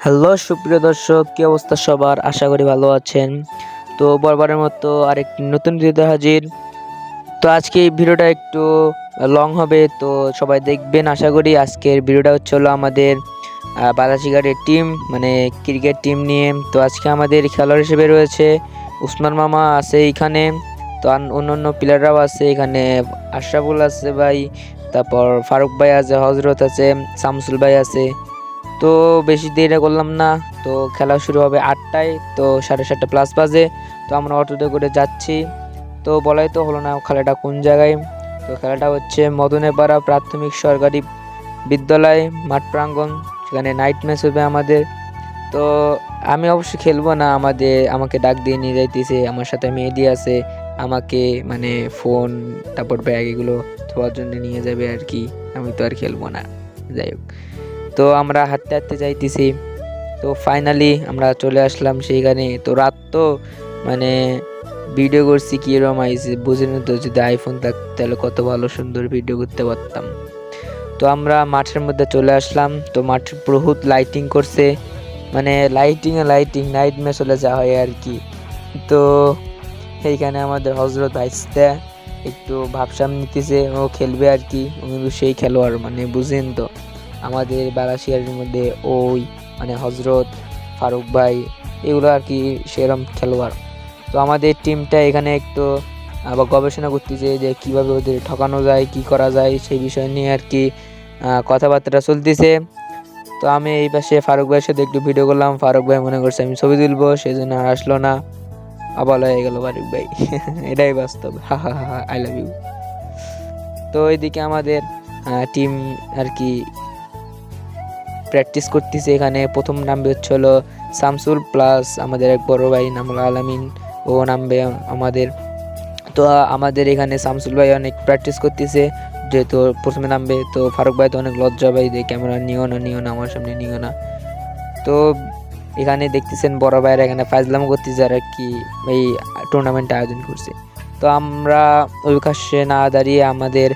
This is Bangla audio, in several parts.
হ্যালো সুপ্রিয় দর্শক, কি অবস্থা সবার? আশা করি ভালো আছেন। তো বরাবরের মতো আরেকটি নতুন ভিডিওতে হাজির। তো আজকে এই ভিডিওটা একটু লং হবে, তো সবাই দেখবেন আশা করি। আজকের ভিডিওটা হলো আমাদের বালাসিঘাটের টিম, মানে ক্রিকেট টিম নিয়ে। তো আজকে আমাদের খেলোয়াড় হিসেবে রয়েছে উসমান মামা আছে এখানে, তো অন্য প্লেয়াররাও আছে এখানে। আশরাফুল আছে ভাই, তারপর ফারুক ভাই আছে, হজরত আছে, শামসুল ভাই আছে। তো বেশি দেরি করলাম না, তো খেলা শুরু হবে 8টায়, তো 7:30 প্লাস বাজে। তো আমরা অটোতে করে যাচ্ছি। তো বলাই তো হলো না খেলাটা কোন জায়গায়। তো খেলাটা হচ্ছে মদনেপাড়া প্রাথমিক সরকারি বিদ্যালয় মাঠ প্রাঙ্গণ, সেখানে নাইট ম্যাচ হবে আমাদের। তো আমি অবশ্যই খেলবো না, আমাকে ডাক দিয়ে নিয়ে যাইতেছে, আমার সাথে মেহেদি আছে, আমাকে মানে ফোন তারপর ব্যাগ এগুলো ধোয়ার জন্য নিয়ে যাবে আর কি। আমি তো আর খেলবো না, যাই হোক। তো আমরা হাঁটতে হাঁটতে যাইতেছি, তো ফাইনালি আমরা চলে আসলাম সেইখানে। তো রাত তো মানে ভিডিও করছি কিরকম আইছে বুঝেন তো, যদি আইফোন থাকতো তাহলে কত ভালো সুন্দর ভিডিও করতে পারতাম। তো আমরা মাঠের মধ্যে চলে আসলাম, তো মাঠ বহুত লাইটিং করছে, মানে লাইটিং নাইট ম্যাচ হলে যা হয় আর কি। তো এইখানে আমাদের হজরত আইসতে একটু ভাবসাম নিতেছে, ও খেলবে আর কি। ও কিন্তু সেই খেলোয়াড়, মানে বুঝেন তো, আমাদের বালাসিয়ারের মধ্যে ওই মানে হজরত, ফারুক ভাই, এগুলো আর কি সেরকম খেলোয়াড়। তো আমাদের টিমটা এখানে একটু আবার গবেষণা করতেছে যে কিভাবে ওদের ঠকানো যায়, কি করা যায় সেই বিষয় নিয়ে আর কি কথাবার্তা চলতেছে। তো আমি এই পাশে ফারুক ভাইয়ের সাথে একটু ভিডিও করলাম, ফারুক ভাই মনে করছে আমি ছবি তুলবো, সেই জন্য আর আসলো না। আবার হয়ে গেল ফারুক ভাই। এটাই বাস্তব, হা হা হা, আই লাভ ইউ। তো এইদিকে আমাদের টিম আর কি প্র্যাকটিস করতেছে। এখানে প্রথম নামবে হলো শামসুল, প্লাস আমাদের এক বড় ভাই নামুল আলামিন, ও নামবে আমাদের। তো আমাদের এখানে শামসুল ভাই অনেক প্র্যাকটিস করতেছে, যেহেতু প্রথমে নামবে। তো ফারুক ভাই তো অনেক লজ্জা ভাই, যে ক্যামেরা নিও না আমার সামনে নিও না। তো এখানে দেখতেছেন বড় ভাইয়েরা এখানে ফাজলামো করতেছে, যারা কি এই টুর্নামেন্ট আয়োজন করছে। তো আমরা ওই কাছে না দাঁড়িয়ে আমাদের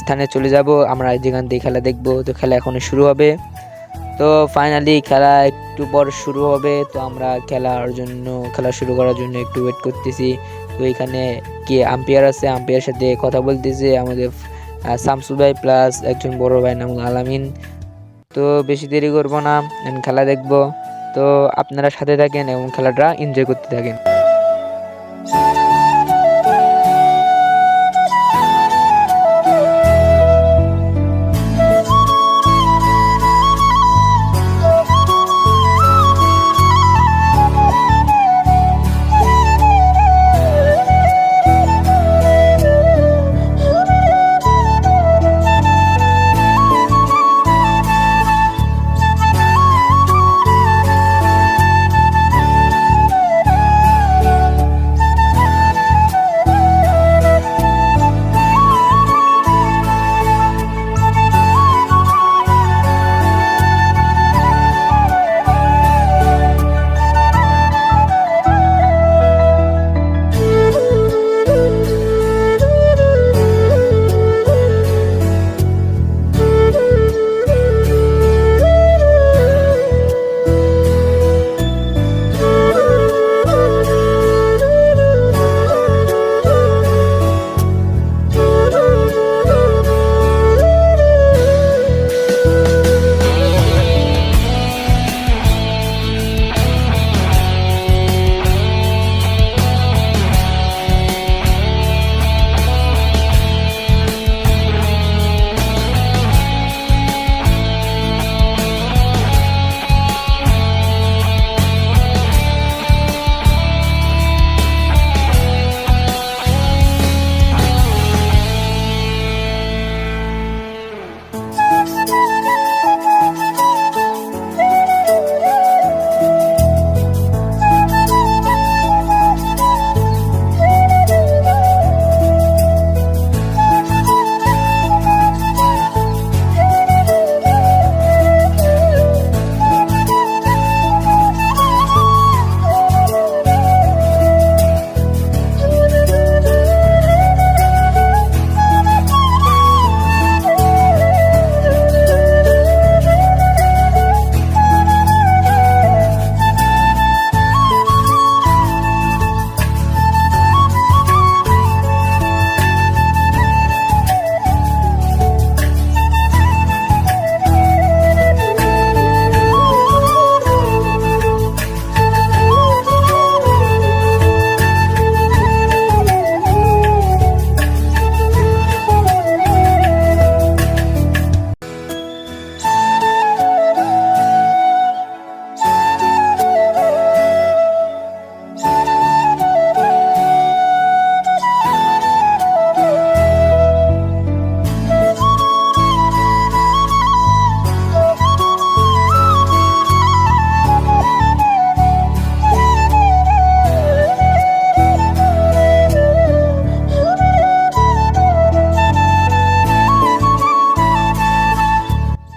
স্থানে চলে যাব, আমরা যেখান থেকে খেলা দেখব। তো খেলা এখন শুরু হবে। তো ফাইনালি খেলা একটু পর শুরু হবে, তো আমরা খেলা শুরু করার জন্য একটু ওয়েট করতেছি। তো এখানে কি আম্পায়ার আছে, আম্পায়ারের সাথে কথা বলতেছে আমাদের শামসুল ভাই, প্লাস একজন বড় ভাই নামুল আলামিন। তো বেশি দেরি করবো না, আমি খেলা দেখবো। তো আপনারা সাথে থাকেন এবং খেলাটা এনজয় করতে থাকেন।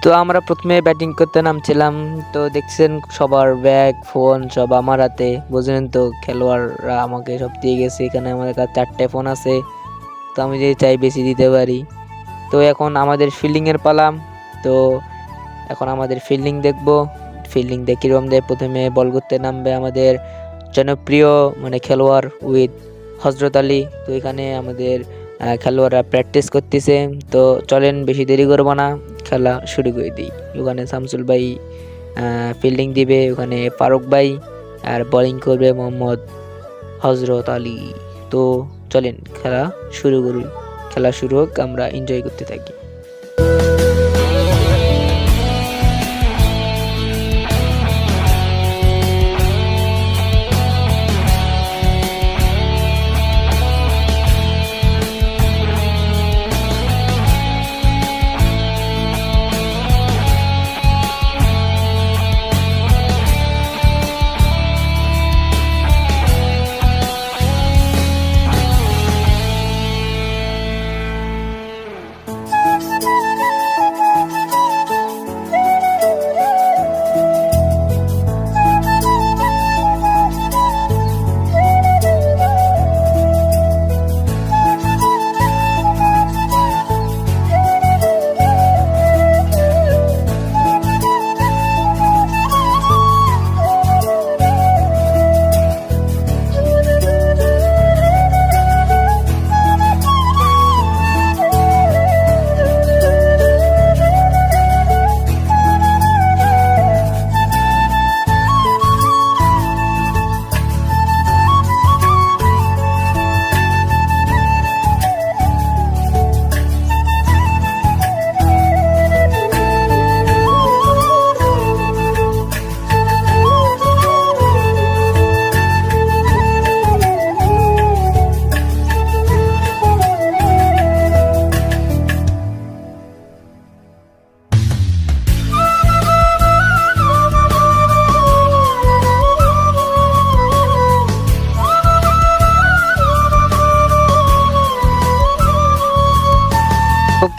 তো আমরা প্রথমে ব্যাটিং করতে নামছিলাম, তো দেখছেন সবার ব্যাগ ফোন সব আমার হাতে, বুঝলেন তো খেলোয়াড়রা আমাকে সব দিয়ে গেছে। এখানে আমার কাছে 4টে ফোন আছে, তো আমি যদি চাই বেশি দিতে পারি। তো এখন আমাদের ফিল্ডিংয়ের পালাম। তো এখন আমাদের ফিল্ডিং দেখব, ফিল্ডিং দেখে কীরকম দেয়। প্রথমে বল করতে নামবে আমাদের জনপ্রিয় খেলোয়াড় উইথ হজরত আলী। তো এখানে আমাদের খেলোয়াড়রা প্র্যাকটিস করতেছে। তো চলেন বেশি দেরি করবো না, খেলা শুরু করে দিই। ওখানে শামসুল ভাই ফিল্ডিং দিবে, ওখানে ফারুক ভাই, আর বোলিং করবে মোহাম্মদ হজরত আলী। তো চলেন খেলা শুরু করি, খেলা শুরু হোক, আমরা এনজয় করতে থাকি।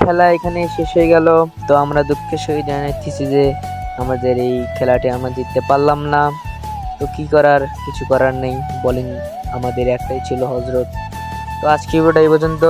খেলা এখানে শেষ হয়ে গেল। তো আমরা দুঃখের সহিত জানাচ্ছি যে আমাদের এই খেলাটি আমরা জিততে পারলাম না। তো কি করার, কিছু করার নেই, বোলিং আমাদের একটাই ছিল হজরত। তো আজকে ভিডিওটা এই পর্যন্ত।